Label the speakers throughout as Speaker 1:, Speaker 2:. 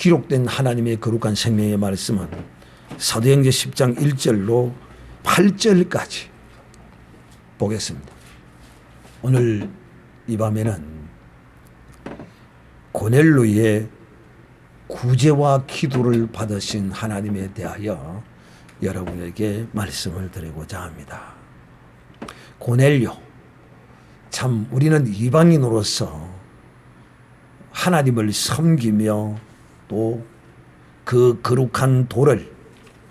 Speaker 1: 기록된 하나님의 거룩한 생명의 말씀은 사도행전 10장 1절로 8절까지 보겠습니다. 오늘 이 밤에는 고넬료의 구제와 기도를 받으신 하나님에 대하여 여러분에게 말씀을 드리고자 합니다. 고넬료, 참 우리는 이방인으로서 하나님을 섬기며 또 그 거룩한 도를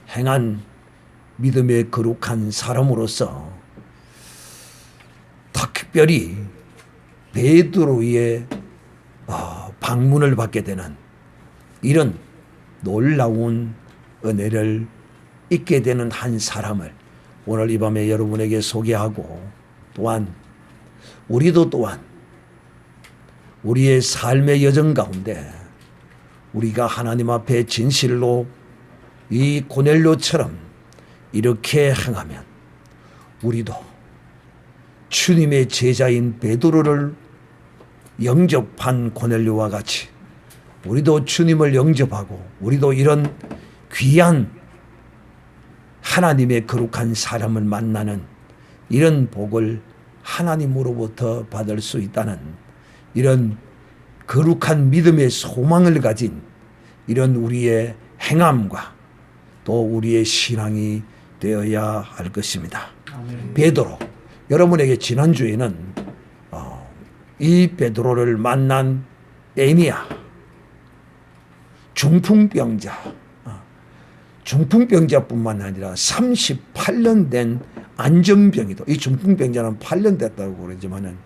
Speaker 1: 행한 믿음의 거룩한 사람으로서 특별히 베드로의 방문을 받게 되는 이런 놀라운 은혜를 잊게 되는 한 사람을 오늘 이 밤에 여러분에게 소개하고, 또한 우리도 또한 우리의 삶의 여정 가운데 우리가 하나님 앞에 진실로 이 고넬료처럼 이렇게 행하면 우리도 주님의 제자인 베드로를 영접한 고넬료와 같이 우리도 주님을 영접하고 우리도 이런 귀한 하나님의 거룩한 사람을 만나는 이런 복을 하나님으로부터 받을 수 있다는 이런 거룩한 믿음의 소망을 가진 이런 우리의 행함과 또 우리의 신앙이 되어야 할 것입니다. 아멘. 베드로, 여러분에게 지난주에는 이 베드로를 만난 에니야, 중풍병자, 중풍병자뿐만 아니라 38년 된 안전병이도, 이 중풍병자는 8년 됐다고 그러지만은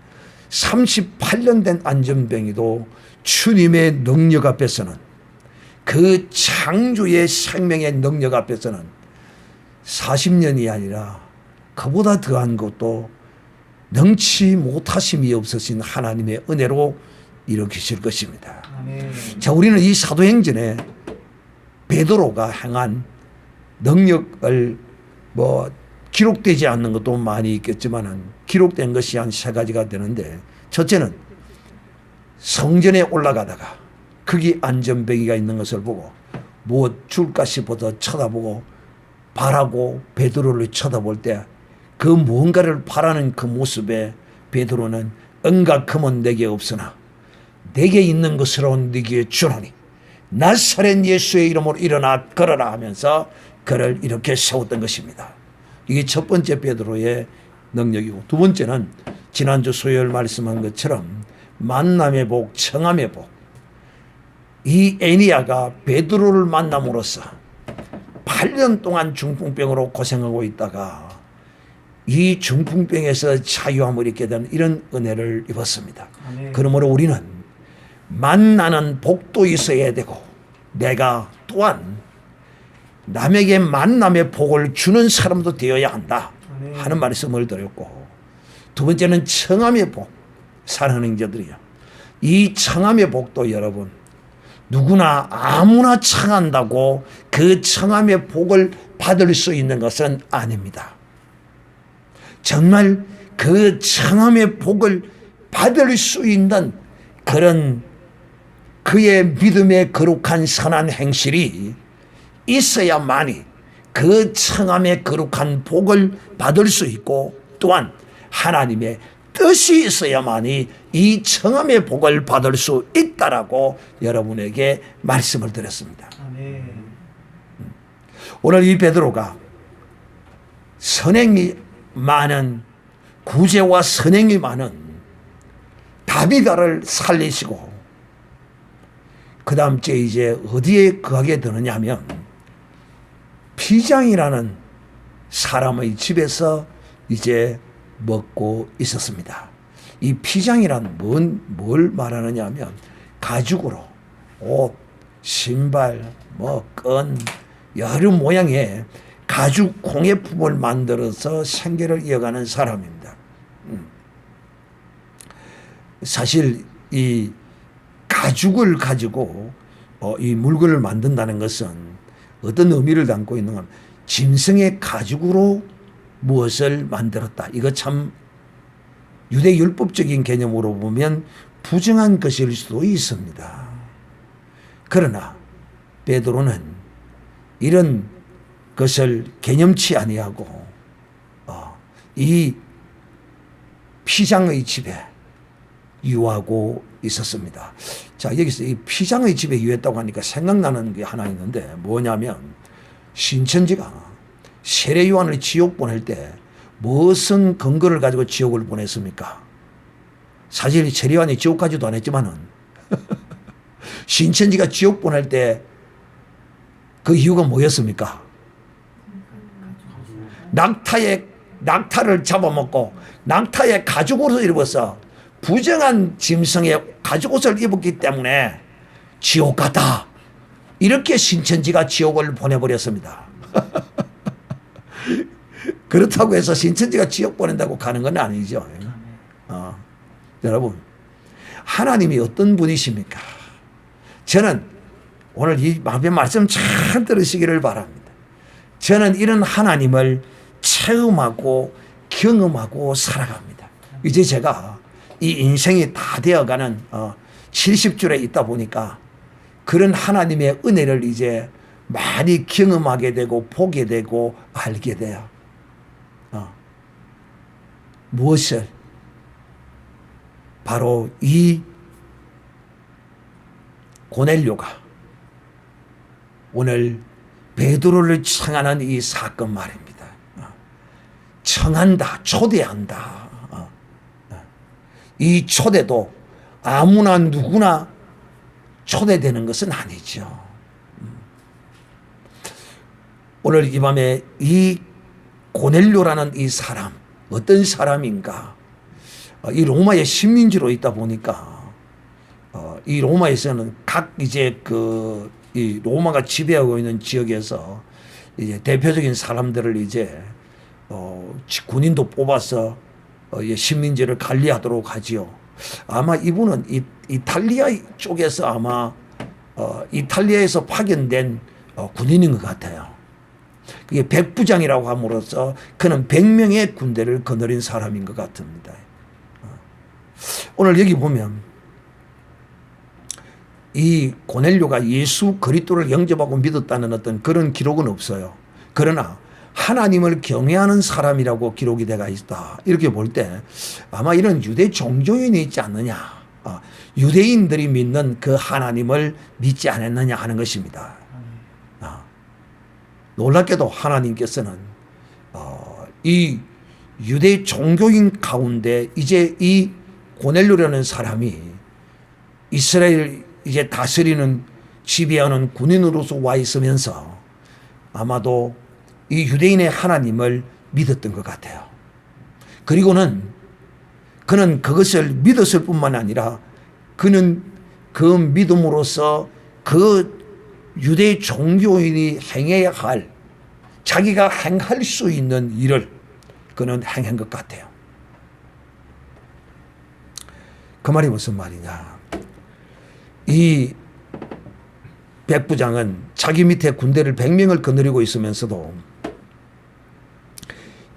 Speaker 1: 38년 된 안전병이도 주님의 능력 앞에서는, 그 창조의 생명의 능력 앞에서는 40년이 아니라 그보다 더한 것도 능치 못하심이 없으신 하나님의 은혜로 일으키실 것입니다. 아멘. 자, 우리는 이 사도행전에 베드로가 행한 능력을 기록되지 않는 것도 많이 있겠지만은 기록된 것이 한 3가지가 되는데, 첫째는 성전에 올라가다가 거기 안전뱅이가 있는 것을 보고 무엇 줄까 싶어서 쳐다보고 바라고 베드로를 쳐다볼 때 그 무언가를 바라는 그 모습에 베드로는 응각함은 내게 없으나 내게 있는 것으로 네게 주노니 나사렛 예수의 이름으로 일어나 걸어라 하면서 그를 이렇게 세웠던 것입니다. 이게 첫 번째 베드로의 능력이고, 두 번째는 지난주 수요일 말씀한 것처럼 만남의 복, 청함의 복. 이 에니야가 베드로를 만남으로써 8년 동안 중풍병으로 고생하고 있다가 이 중풍병에서 자유함을 입게 된 이런 은혜를 입었습니다. 아멘. 그러므로 우리는 만나는 복도 있어야 되고, 내가 또한 남에게 만남의 복을 주는 사람도 되어야 한다 하는 말씀을 드렸고, 두 번째는 청함의 복, 사랑하는 자들이요, 이 청함의 복도 여러분 누구나 아무나 청한다고 그 청함의 복을 받을 수 있는 것은 아닙니다. 정말 그 청함의 복을 받을 수 있는 그런 그의 믿음의 거룩한 선한 행실이 있어야만이 그 청함의 거룩한 복을 받을 수 있고, 또한 하나님의 뜻이 있어야만이 이 청함의 복을 받을 수 있다라고 여러분에게 말씀을 드렸습니다. 아멘. 오늘 이 베드로가 선행이 많은, 구제와 선행이 많은 다비다를 살리시고, 그 다음 주에 이제 어디에 거하게 되느냐 하면 피장이라는 사람의 집에서 이제 먹고 있었습니다. 이 피장이란 뭘 말하느냐 하면 가죽으로 옷, 신발, 끈, 여러 모양의 가죽 공예품을 만들어서 생계를 이어가는 사람입니다. 사실 이 가죽을 가지고 이 물건을 만든다는 것은 어떤 의미를 담고 있는가 하면 짐승의 가죽으로 무엇을 만들었다. 이거 참 유대 율법적인 개념으로 보면 부정한 것일 수도 있습니다. 그러나 베드로는 이런 것을 개념치 아니하고 이 피장의 집에 유하고 있었습니다. 자, 여기서 이 피장의 집에 유했다고 하니까 생각나는 게 하나 있는데 뭐냐면 신천지가 세례 요한을 지옥 보낼 때 무슨 근거를 가지고 지옥을 보냈습니까? 사실 세례 요한이 지옥 가지도 안 했지만은 신천지가 지옥 보낼 때 그 이유가 뭐였습니까? 낙타를 잡아먹고 낙타의 가죽옷을 입어서 부정한 짐승의 가죽옷을 입었기 때문에 지옥 같다. 이렇게 신천지가 지옥을 보내버렸습니다. 그렇다고 해서 신천지가 지옥 보낸다고 가는 건 아니죠. 여러분, 하나님이 어떤 분이십니까? 저는 오늘 이 말씀 잘 들으시기를 바랍니다. 저는 이런 하나님을 체험하고 경험하고 살아갑니다. 이제 제가 이 인생이 다 되어가는 70줄에 있다 보니까 그런 하나님의 은혜를 이제 많이 경험하게 되고 보게 되고 알게 돼요. 무엇을? 바로 이 고넬료가 오늘 베드로를 청하는 이 사건 말입니다. 청한다, 초대한다. 이 초대도 아무나 누구나 초대되는 것은 아니죠. 오늘 이 밤에 이 고넬료라는 이 사람, 어떤 사람인가? 이 로마의 식민지로 있다 보니까 이 로마에서는 각 이제 이 로마가 지배하고 있는 지역에서 이제 대표적인 사람들을 이제 군인도 뽑아서 식민지를 관리하도록 하지요. 아마 이분은 이탈리아 쪽에서 아마 이탈리아에서 파견된 군인인 것 같아요. 그게 백부장이라고 함으로써 그는 100명의 군대를 거느린 사람인 것 같습니다. 오늘 여기 보면 이 고넬료가 예수 그리스도를 영접하고 믿었다는 어떤 그런 기록은 없어요. 그러나 하나님을 경외하는 사람이라고 기록이 되어 있다. 이렇게 볼 때 아마 이런 유대 종교인이 있지 않느냐. 유대인들이 믿는 그 하나님을 믿지 않았느냐 하는 것입니다. 놀랍게도 하나님께서는 이 유대 종교인 가운데 이제 이 고넬료라는 사람이 이스라엘 이제 다스리는 지배하는 군인으로서 와 있으면서 아마도 이 유대인의 하나님을 믿었던 것 같아요. 그리고는 그는 그것을 믿었을 뿐만 아니라 그는 그 믿음으로써 그 유대 종교인이 행해야 할 자기가 행할 수 있는 일을 그는 행한 것 같아요. 그 말이 무슨 말이냐. 이 백부장은 자기 밑에 군대를 100명을 거느리고 있으면서도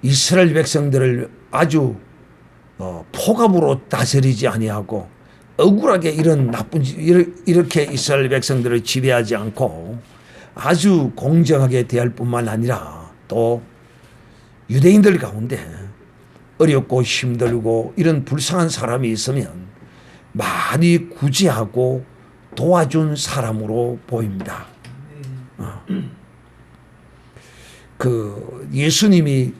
Speaker 1: 이스라엘 백성들을 아주 폭압으로 다스리지 아니하고 억울하게 이런 나쁜 이렇게 이스라엘 백성들을 지배하지 않고 아주 공정하게 대할 뿐만 아니라 또 유대인들 가운데 어렵고 힘들고 이런 불쌍한 사람이 있으면 많이 구제하고 도와준 사람으로 보입니다. 그 예수님이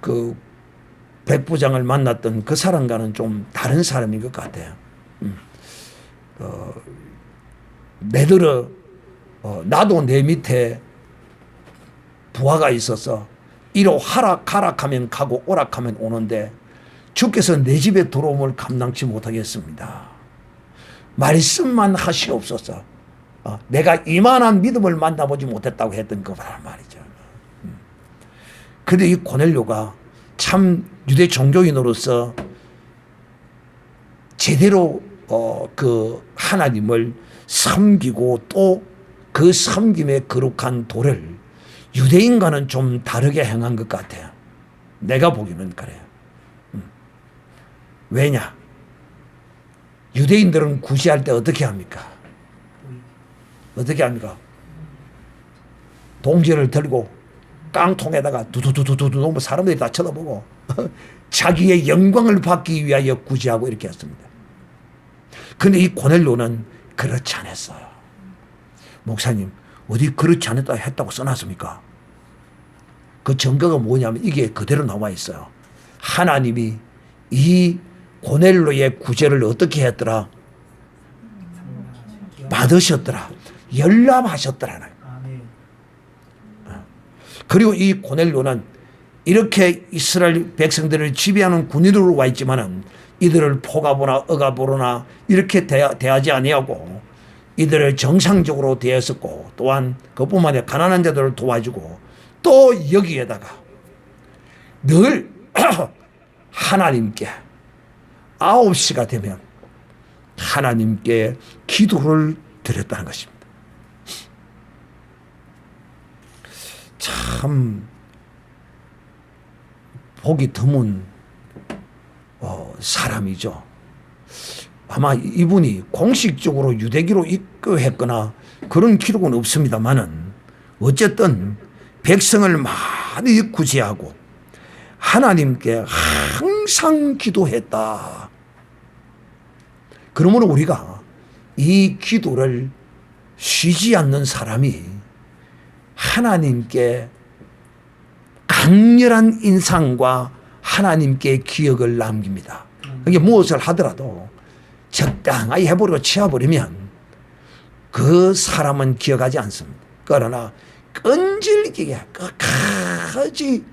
Speaker 1: 그 백부장을 만났던 그 사람과는 좀 다른 사람인 것 같아요. 내들어 나도 내 밑에 부하가 있어서 이로 하락하면 가고 오락하면 오는데 주께서 내 집에 들어옴을 감당치 못하겠습니다. 말씀만 하시옵소서. 내가 이만한 믿음을 만나보지 못했다고 했던 거란 말이죠. 그런데 이 고넬료가 참 유대 종교인으로서 제대로 그 하나님을 섬기고 또 그 섬김의 거룩한 도를 유대인과는 좀 다르게 행한 것 같아요. 내가 보기는 그래요. 왜냐? 유대인들은 구제할 때 어떻게 합니까? 어떻게 합니까? 동지를 들고 깡통에다가 두두두두두 놓으면 사람들이 다 쳐다보고 자기의 영광을 받기 위하여 구제하고 이렇게 했습니다. 그런데 이 고넬료는 그렇지 않았어요. 목사님, 어디 그렇지 않았다 했다고 써놨습니까? 그 증거가 뭐냐면 이게 그대로 나와 있어요. 하나님이 이 고넬료의 구제를 어떻게 했더라? 받으셨더라. 열람하셨더라. 그리고 이 고넬료는 이렇게 이스라엘 백성들을 지배하는 군인으로 와 있지만은 이들을 포가보나 억압으로나 이렇게 대하지 아니하고 이들을 정상적으로 대했었고, 또한 그뿐만 아니라 가난한 자들을 도와주고, 또 여기에다가 늘 하나님께 9시가 되면 하나님께 기도를 드렸다는 것입니다. 참 보기 드문 사람이죠. 아마 이분이 공식적으로 유대교로 입교했거나 그런 기록은 없습니다만은 어쨌든 백성을 많이 구제하고 하나님께 항상 기도했다. 그러므로 우리가 이 기도를 쉬지 않는 사람이 하나님께 강렬한 인상과 하나님께 기억을 남깁니다. 이게 무엇을 하더라도 적당히 해버리고 치워버리면 그 사람은 기억하지 않습니다. 그러나 끈질기게 끝까지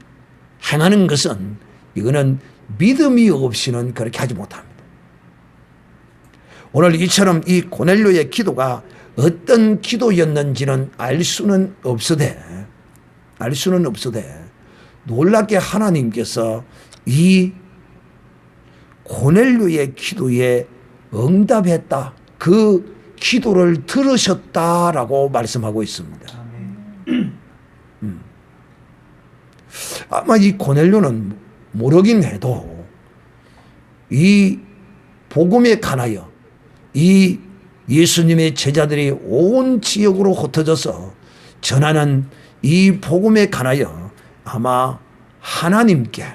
Speaker 1: 행하는 것은 이거는 믿음이 없이는 그렇게 하지 못합니다. 오늘 이처럼 이 고넬료의 기도가 어떤 기도였는지는 알 수는 없으되 놀랍게 하나님께서 이 고넬료의 기도에 응답했다. 그 기도를 들으셨다라고 말씀하고 있습니다. 아마 이 고넬료는 모르긴 해도 이 복음에 관하여 이 예수님의 제자들이 온 지역으로 흩어져서 전하는 이 복음에 관하여 아마 하나님께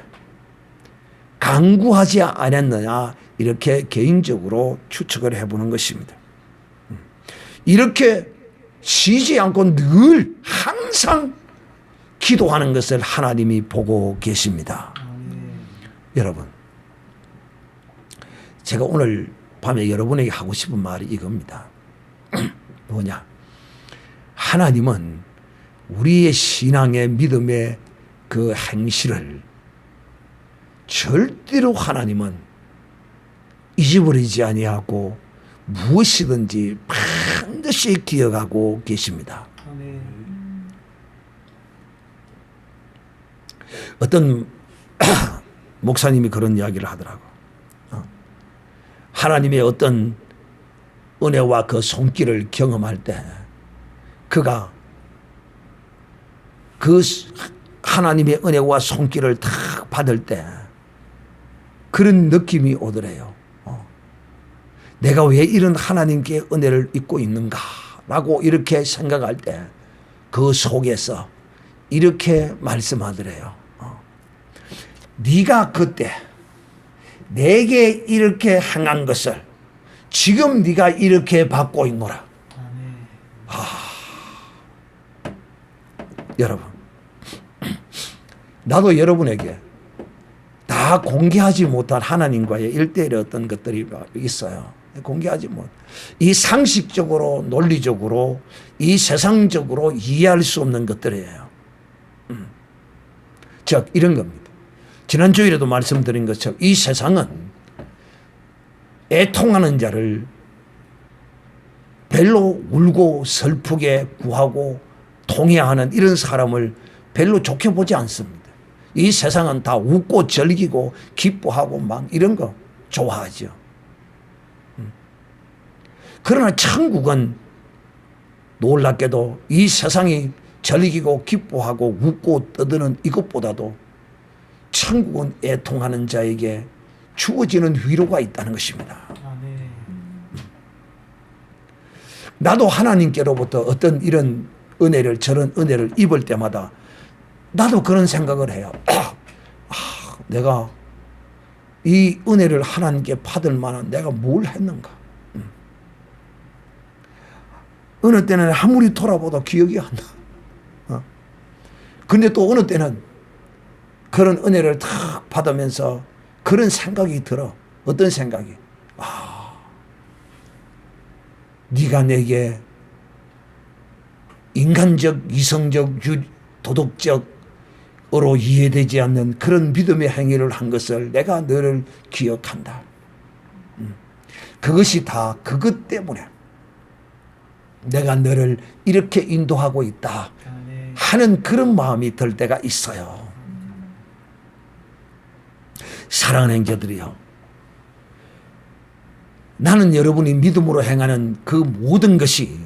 Speaker 1: 간구하지 않았느냐 이렇게 개인적으로 추측을 해보는 것입니다. 이렇게 쉬지 않고 늘 항상 기도하는 것을 하나님이 보고 계십니다. 여러분, 제가 오늘 밤에 여러분에게 하고 싶은 말이 이겁니다. 뭐냐? 하나님은 우리의 신앙의 믿음의 그 행실을 절대로 하나님은 잊어버리지 아니하고 무엇이든지 반드시 기억하고 계십니다. 어떤 목사님이 그런 이야기를 하더라고. 하나님의 어떤 은혜와 그 손길을 경험할 때 그가 그 하나님의 은혜와 손길을 탁 받을 때 그런 느낌이 오더래요. 내가 왜 이런 하나님께 은혜를 입고 있는가라고 이렇게 생각할 때 그 속에서 이렇게 말씀하더래요. 네가 그때 내게 이렇게 행한 것을 지금 네가 이렇게 받고 있노라. 여러분, 나도 여러분에게 다 공개하지 못한 하나님과의 일대일의 어떤 것들이 있어요. 공개하지 못. 이 상식적으로 논리적으로 이 세상적으로 이해할 수 없는 것들이에요. 즉 이런 겁니다. 지난주에도 말씀드린 것처럼 이 세상은 애통하는 자를 별로 울고 슬프게 구하고 통회하는 이런 사람을 별로 좋게 보지 않습니다. 이 세상은 다 웃고 즐기고 기뻐하고 막 이런 거 좋아하죠. 그러나 천국은 놀랍게도 이 세상이 즐기고 기뻐하고 웃고 떠드는 이것보다도 천국은 애통하는 자에게 주어지는 위로가 있다는 것입니다. 나도 하나님께로부터 어떤 이런 은혜를, 저런 은혜를 입을 때마다 나도 그런 생각을 해요. 내가 이 은혜를 하나님께 받을 만한 내가 뭘 했는가. 어느 때는 아무리 돌아보다 기억이 안 나. 근데 또 어느 때는 그런 은혜를 탁 받으면서 그런 생각이 들어. 어떤 생각이? 네가 내게 인간적, 이성적, 도덕적으로 이해되지 않는 그런 믿음의 행위를 한 것을 내가 너를 기억한다. 그것이 다 그것 때문에 내가 너를 이렇게 인도하고 있다 하는 그런 마음이 들 때가 있어요. 사랑하는 형제들이요, 나는 여러분이 믿음으로 행하는 그 모든 것이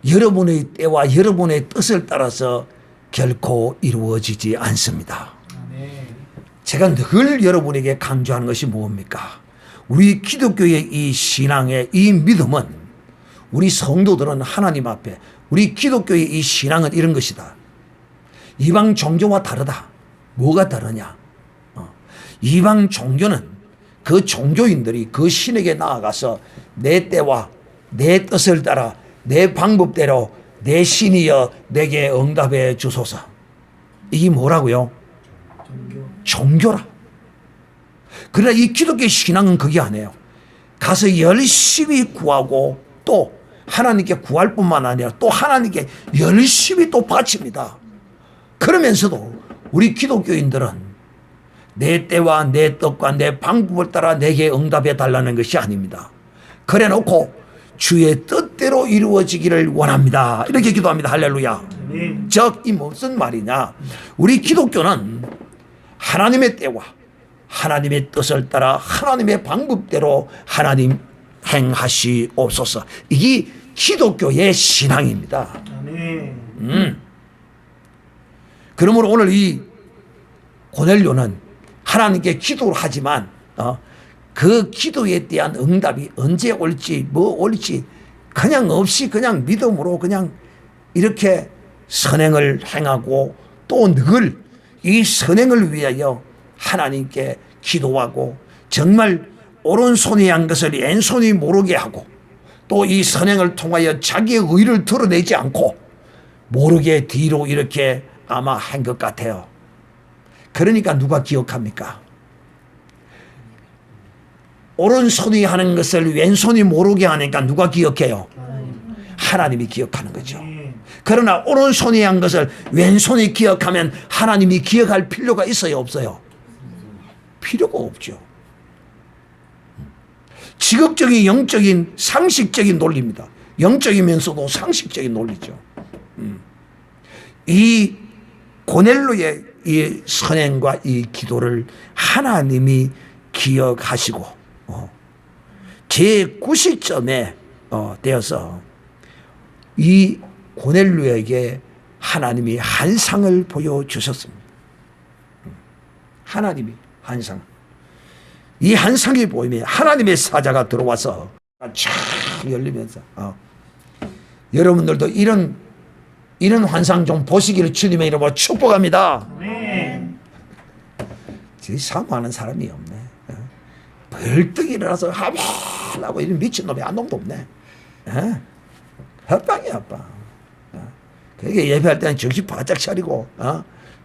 Speaker 1: 여러분의 때와 여러분의 뜻을 따라서 결코 이루어지지 않습니다. 제가 늘 여러분에게 강조하는 것이 뭡니까? 우리 기독교의 이 신앙의 이 믿음은, 우리 성도들은 하나님 앞에, 우리 기독교의 이 신앙은 이런 것이다. 이방 종교와 다르다. 뭐가 다르냐? 이방 종교는 그 종교인들이 그 신에게 나아가서 내 때와 내 뜻을 따라 내 방법대로 내 신이여 내게 응답해 주소서. 이게 뭐라고요? 종교라. 그러나 이 기독교 신앙은 그게 아니에요. 가서 열심히 구하고 또 하나님께 구할 뿐만 아니라 또 하나님께 열심히 또 바칩니다. 그러면서도 우리 기독교인들은 내 때와 내 뜻과 내 방법을 따라 내게 응답해 달라는 것이 아닙니다. 그래 놓고 주의 뜻대로 이루어지기를 원합니다. 이렇게 기도합니다. 할렐루야. 즉, 이 무슨 말이냐? 우리 기독교는 하나님의 때와 하나님의 뜻을 따라 하나님의 방법대로 하나님 행하시옵소서. 이게 기독교의 신앙입니다. 그러므로 오늘 이 고넬료는 하나님께 기도를 하지만 그 기도에 대한 응답이 언제 올지 뭐 올지 그냥 없이 그냥 믿음으로 그냥 이렇게 선행을 행하고 또 늘 이 선행을 위하여 하나님께 기도하고 정말 오른손이 한 것을 왼손이 모르게 하고 또 이 선행을 통하여 자기의 의를 드러내지 않고 모르게 뒤로 이렇게 아마 한 것 같아요. 그러니까 누가 기억합니까? 오른손이 하는 것을 왼손이 모르게 하니까 누가 기억해요? 하나님이 기억하는 거죠. 그러나 오른손이 한 것을 왼손이 기억하면 하나님이 기억할 필요가 있어요, 없어요? 필요가 없죠. 지극적인 영적인 상식적인 논리입니다. 영적이면서도 상식적인 논리죠. 이 고넬로의 이 선행과 이 기도를 하나님이 기억하시고 제9시점에 되어서 이 고넬로에게 하나님이 환상을 보여주셨습니다. 하나님이 환상. 이 환상이 보이면 하나님의 사자가 들어와서 쫙 열리면서 여러분들도 이런 환상 좀 보시기를 주님의 이름으로 축복합니다. 사모하는 사람이 없네. 벌떡 일어나서 하고 이런 미친놈이 한 놈도 없네. 헛방이야, 헛방. 그게 예배할 때는 정신 바짝 차리고,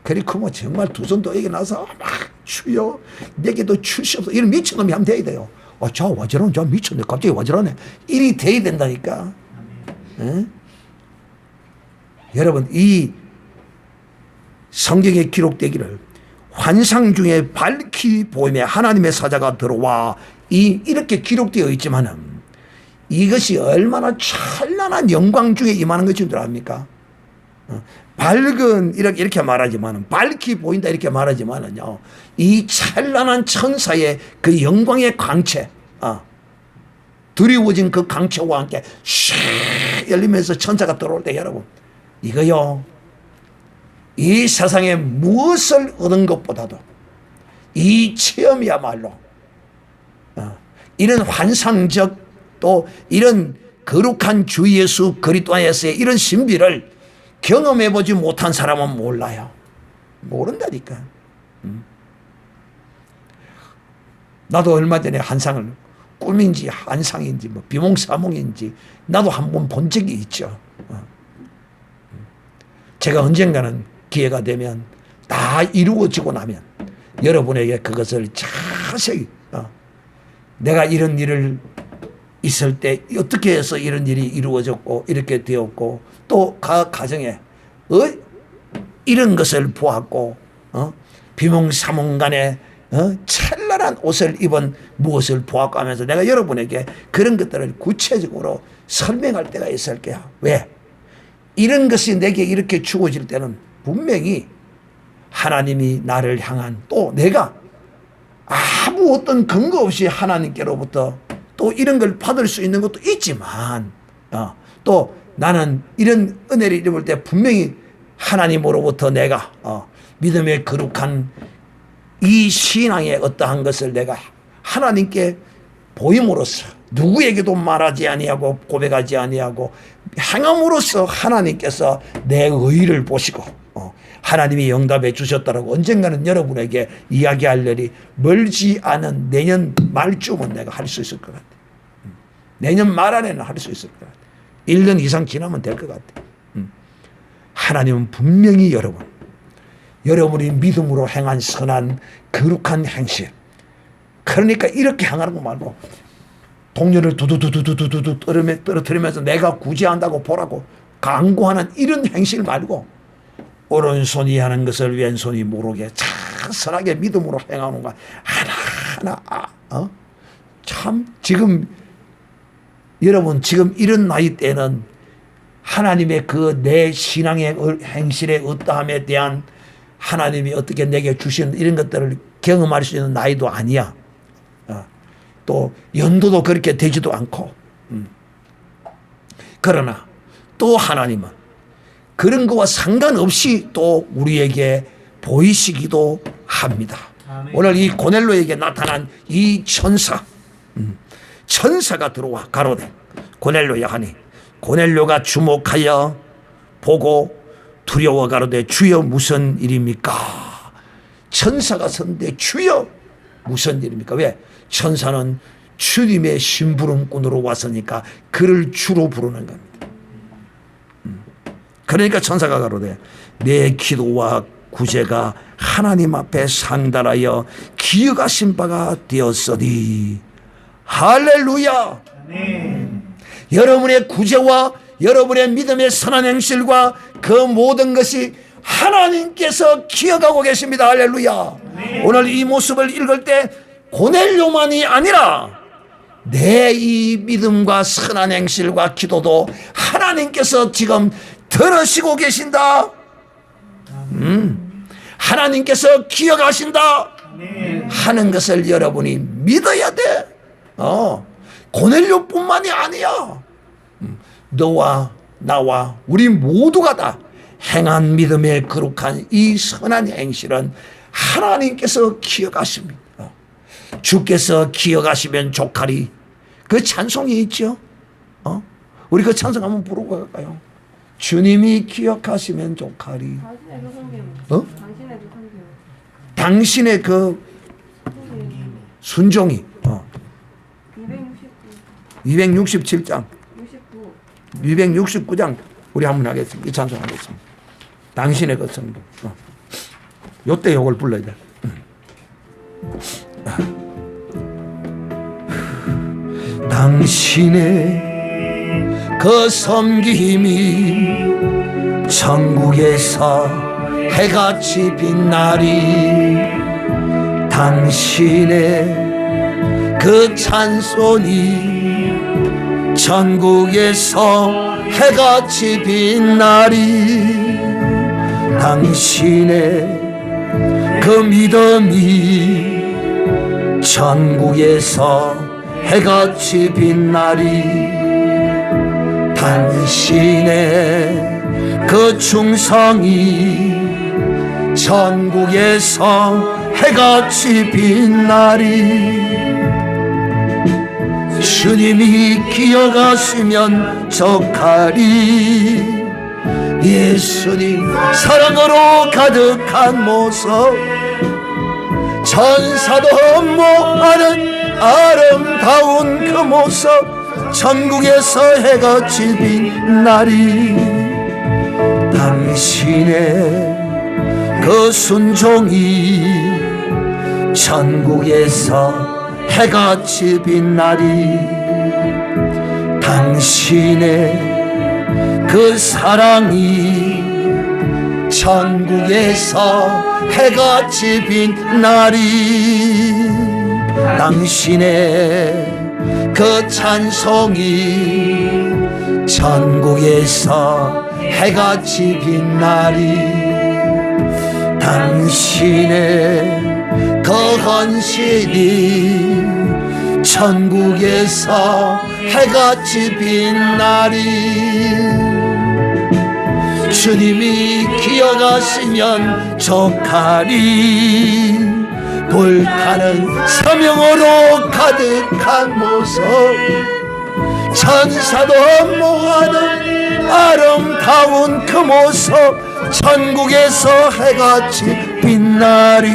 Speaker 1: 그리고 뭐 정말 두 손도 여기 나서 막 주여 내게도 주시옵소서 이런 미친놈이 하면 돼야 돼요. 저 와저러네, 저 미쳤네, 갑자기 와저러네. 일이 돼야 된다니까. 여러분, 이 성경에 기록되기를 환상 중에 밝히 보이며 하나님의 사자가 들어와 이렇게 기록되어 있지만은 이것이 얼마나 찬란한 영광 중에 임하는 것인 줄 압니까? 밝은 이렇게 말하지만은 밝히 보인다 이렇게 말하지만은요, 이 찬란한 천사의 그 영광의 광채, 두려워진 그 광채와 함께 슉 열리면서 천사가 들어올 때 여러분, 이거요, 이 세상에 무엇을 얻은 것보다도 이 체험이야말로 이런 환상적 또 이런 거룩한 주 예수 그리스도 안에서의 이런 신비를 경험해보지 못한 사람은 몰라요. 모른다니까. 나도 얼마 전에 환상을, 꿈인지 환상인지 뭐 비몽사몽인지 나도 한번 본 적이 있죠. 제가 언젠가는 기회가 되면 다 이루어지고 나면 여러분에게 그것을 자세히 내가 이런 일을 있을 때 어떻게 해서 이런 일이 이루어졌고 이렇게 되었고 또 그 가정에 이런 것을 보았고 비몽사몽간에 찬란한 옷을 입은 무엇을 보았고 하면서 내가 여러분에게 그런 것들을 구체적으로 설명할 때가 있을 거야. 왜? 이런 것이 내게 이렇게 주어질 때는 분명히 하나님이 나를 향한, 또 내가 아무 어떤 근거 없이 하나님께로부터 또 이런 걸 받을 수 있는 것도 있지만 또 나는 이런 은혜를 입을 때 분명히 하나님으로부터 내가 믿음의 거룩한 이 신앙의 어떠한 것을 내가 하나님께 보임으로써 누구에게도 말하지 아니하고 고백하지 아니하고 행함으로써 하나님께서 내 의를 보시고 하나님이 응답해 주셨다라고 언젠가는 여러분에게 이야기할 일이 멀지 않은 내년 말쯤은 내가 할 수 있을 것 같아. 내년 말 안에는 할 수 있을 것 같아. 1년 이상 지나면 될 것 같아. 하나님은 분명히 여러분이 믿음으로 행한 선한 거룩한 행실, 그러니까 이렇게 행하는 거 말고 동료를 두두두두두두 떨어뜨리면서 내가 구제한다고 보라고 강구하는 이런 행실 말고 오른손이 하는 것을 왼손이 모르게 차선하게 믿음으로 행하는 거 하나하나 참 지금 여러분 지금 이런 나이 때는 하나님의 그 내 신앙의 행실의 어떠함에 대한 하나님이 어떻게 내게 주시는 이런 것들을 경험할 수 있는 나이도 아니야. 또 연도도 그렇게 되지도 않고. 그러나 또 하나님은 그런 거와 상관없이 또 우리에게 보이시기도 합니다. 오늘 이 고넬로에게 나타난 이 천사가 들어와 가로되 고넬로야 하니 고넬로가 주목하여 보고 두려워 가로되 주여 무슨 일입니까? 천사가 선대 주여 무슨 일입니까? 왜? 천사는 주님의 심부름꾼으로 왔으니까 그를 주로 부르는 겁니다. 그러니까 천사가 가로되 내 기도와 구제가 하나님 앞에 상달하여 기억하신 바가 되었으니 할렐루야. 여러분의 구제와 여러분의 믿음의 선한 행실과 그 모든 것이 하나님께서 기억하고 계십니다. 할렐루야. 오늘 이 모습을 읽을 때 고넬료만이 아니라 내 이 믿음과 선한 행실과 기도도 하나님께서 지금 들으시고 계신다. 하나님께서 기억하신다 하는 것을 여러분이 믿어야 돼. 고넬료뿐만이 아니야. 너와 나와 우리 모두가 다 행한 믿음의 거룩한 이 선한 행실은 하나님께서 기억하십니다. 주께서 기억하시면 좋하리. 그 찬송이 있죠. 우리 그 찬송 한번 부르고 갈까요? 주님이 기억하시면 좋하리. 당신의 그 순종이 267장 269장 우리 한번 하겠습니다. 이 찬송 하겠습니다. 당신의 그 성도. 요때 요걸 불러야 돼. 당신의 그 섬김이 천국에서 해같이 빛나리. 당신의 그 찬송이 천국에서 해같이 빛나리. 당신의 그 믿음이 천국에서 해같이 빛나리. 당신의 그 충성이 천국에서 해같이 빛나리. 주님이 기억하시면 좋하리. 예수님 사랑으로 가득한 모습, 천사도 모하는 아름다운 그 모습, 천국에서 해가 지빈 날이 당신의 그 순종이 천국에서 해가 지빈 날이 당신의 그 사랑이 천국에서 해가 지빈 날이 당신의 그 찬송이 천국에서 해가 지빈 날이 당신의 그 헌신이 천국에서 해가 지빈 날이 주님이 기억하시면 좋하리. 불타는 사명으로 가득한 모습, 천사도 모하는 아름다운 그 모습, 천국에서 해같이 빛나리.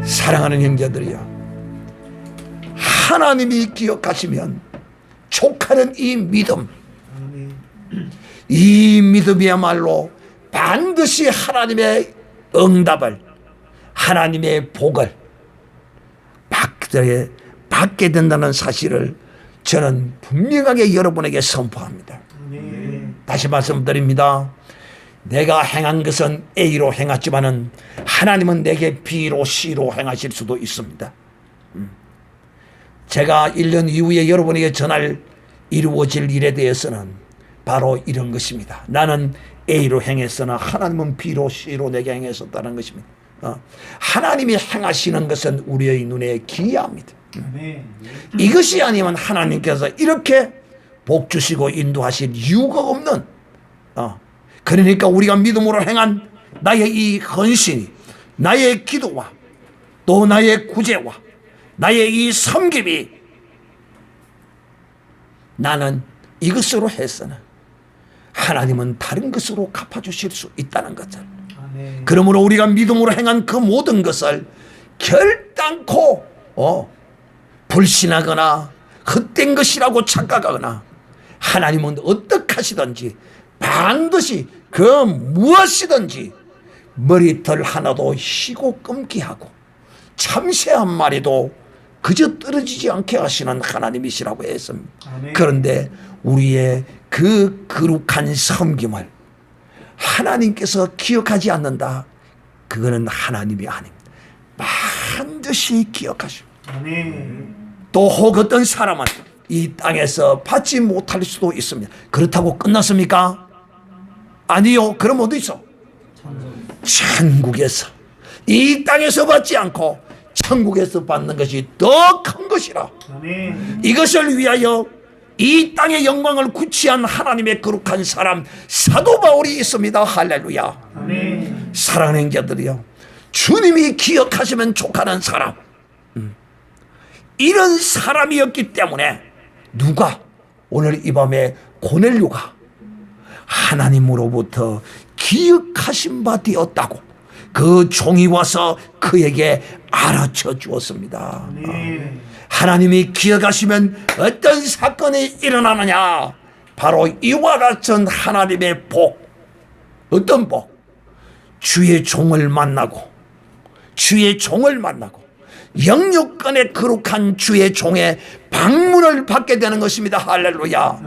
Speaker 1: 사랑하는 형제들이여, 하나님이 기억하시면 촉하는 이 믿음, 이 믿음이야말로 반드시 하나님의 응답을, 하나님의 복을 받게 된다는 사실을 저는 분명하게 여러분에게 선포합니다. 다시 말씀드립니다. 내가 행한 것은 A로 행했지만은 하나님은 내게 B로 C로 행하실 수도 있습니다. 제가 1년 이후에 여러분에게 전할 이루어질 일에 대해서는 바로 이런 것입니다. 나는 A로 행했으나 하나님은 B로 C로 내게 행했었다는 것입니다. 하나님이 행하시는 것은 우리의 눈에 기이합니다. 이것이 아니면 하나님께서 이렇게 복 주시고 인도하실 이유가 없는, 그러니까 우리가 믿음으로 행한 나의 이 헌신이, 나의 기도와 또 나의 구제와 나의 이 섬김이 나는 이것으로 했으나 하나님은 다른 것으로 갚아주실 수 있다는 것을, 그러므로 우리가 믿음으로 행한 그 모든 것을 결단코 불신하거나 헛된 것이라고 착각하거나, 하나님은 어떻게 하시든지 반드시 그 무엇이든지 머리털 하나도 쉬고 끊기 하고 참새 한 마리도 그저 떨어지지 않게 하시는 하나님이시라고 했습니다. 그런데 우리의 그 거룩한 섬김을 하나님께서 기억하지 않는다. 그거는 하나님이 아닙니다. 반드시 기억하시고, 또 혹 어떤 사람은 이 땅에서 받지 못할 수도 있습니다. 그렇다고 끝났습니까? 아니요. 그럼 어디 있어? 천국에서, 이 땅에서 받지 않고 천국에서 받는 것이 더 큰 것이라. 이것을 위하여 이 땅의 영광을 구취한 하나님의 거룩한 사람 사도 바울이 있습니다. 할렐루야. 사랑하는 형제들이요, 주님이 기억하시면 족하는 사람, 이런 사람이었기 때문에 누가 오늘 이 밤에 고넬료가 하나님으로부터 기억하신 바 되었다고 그 종이 와서 그에게 알아쳐 주었습니다. 하나님이 기억하시면 어떤 사건이 일어나느냐? 바로 이와 같은 하나님의 복. 어떤 복? 주의 종을 만나고, 주의 종을 만나고 영육간의 거룩한 주의 종의 방문을 받게 되는 것입니다. 할렐루야.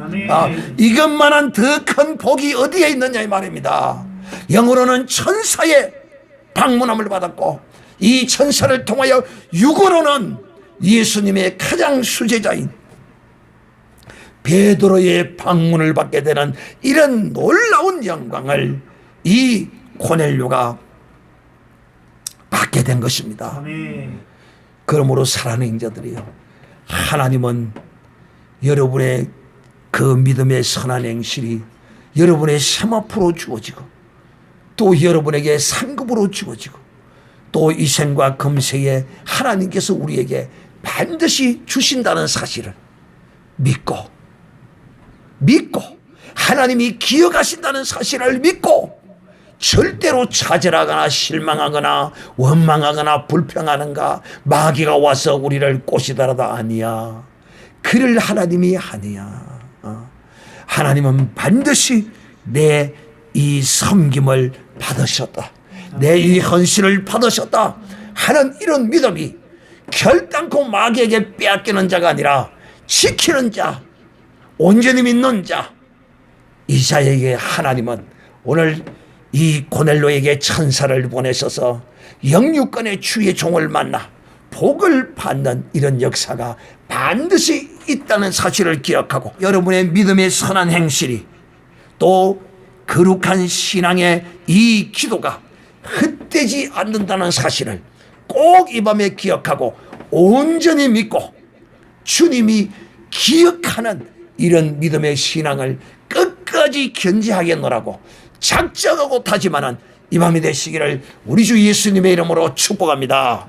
Speaker 1: 이것만한 더 큰 복이 어디에 있느냐 이 말입니다. 영으로는 천사의 방문함을 받았고, 이 천사를 통하여 육으로는 예수님의 가장 수제자인 베드로의 방문을 받게 되는 이런 놀라운 영광을 이 고넬료가 받게 된 것입니다. 그러므로 사랑하는 형제들이요, 하나님은 여러분의 그 믿음의 선한 행실이 여러분의 세마포로 주어지고, 또 여러분에게 상급으로 주어지고, 또 이 생과 금세에 하나님께서 우리에게 반드시 주신다는 사실을 믿고 하나님이 기억하신다는 사실을 믿고 절대로 좌절하거나 실망하거나 원망하거나 불평하는가 마귀가 와서 우리를 꼬시더라도 아니야. 그를 하나님이 아니야. 하나님은 반드시 내 이 섬김을 받으셨다. 내 이 헌신을 받으셨다 하는 이런 믿음이 결단코 마귀에게 빼앗기는 자가 아니라 지키는 자, 온전히 믿는 자, 이 자에게 하나님은 오늘 이 고넬로에게 천사를 보내셔서 영육간의 주의 종을 만나 복을 받는 이런 역사가 반드시 있다는 사실을 기억하고 여러분의 믿음의 선한 행실이 또 거룩한 신앙의 이 기도가 헛되지 않는다는 사실을 꼭 이 밤에 기억하고 온전히 믿고 주님이 기억하는 이런 믿음의 신앙을 끝까지 견지하겠노라고 작정하고 다짐하는 이 밤이 되시기를 우리 주 예수님의 이름으로 축복합니다.